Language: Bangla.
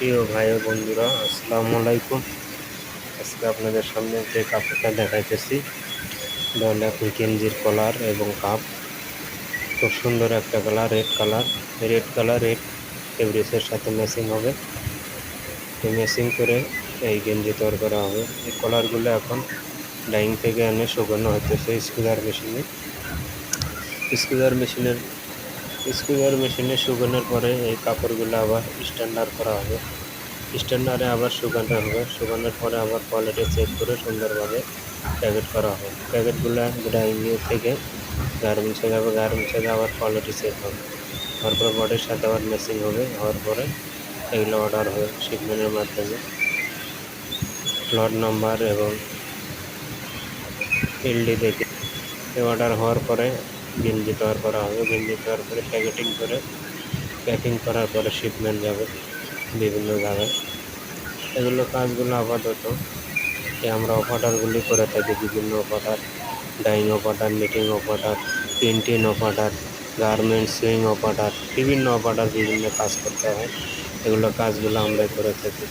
প্রিয় ভাই ও বন্ধুরা, আসসালামু আলাইকুম। আজকে আপনাদের সামনে যে কাপড়টা দেখাইতেছি এটা হলো এখন গেঞ্জির কলার এবং কাপ। খুব সুন্দর একটা কালার, রেড কালার রেড ফেব্রিক্সের সাথে ম্যাচিং হবে। এই ম্যাচিং করে এই গেঞ্জি তৈরি করা হবে। এই কলারগুলো এখন ডাইং থেকে এনে শুকানো হইতেছে স্কুইজার মেশিনের স্কুইজার মেশিনে শুকানোর পরে এই কাপড়গুলো আবার স্ট্যান্ডার্ড করা হবে। স্ট্যান্ডার্ডে আবার শুকানো হবে, শুকানোর পরে আবার কোয়ালিটি চেক করে সুন্দরভাবে প্যাকেট করা হবে। প্যাকেটগুলো ডাইনিং থেকে গার্মেন্টসে যাবে, গার্মেন্টসে আবার কোয়ালিটি চেক হবে, হওয়ার পরে বডির সাথে আবার ম্যাচিং হবে। হওয়ার পরে এগুলো অর্ডার হবে শিপমেন্টের মাধ্যমে। লট নাম্বার এবং এলডি দেখে অর্ডার হওয়ার পরে গেঞ্জি তৈরি করা হবে। গেঞ্জি তৈরি করে প্যাকিং করার পরে শিপমেন্ট যাবে বিভিন্ন জায়গায়। এগুলো কাজগুলো আপাতত আমরা অপারেটরগুলি করে থাকি। বিভিন্ন operator, dyeing operator, knitting operator, printing operator, garments sewing operator, বিভিন্ন অপারেটর বিভিন্ন কাজ করতে হয়। এগুলো কাজগুলো আমরা করে থাকি।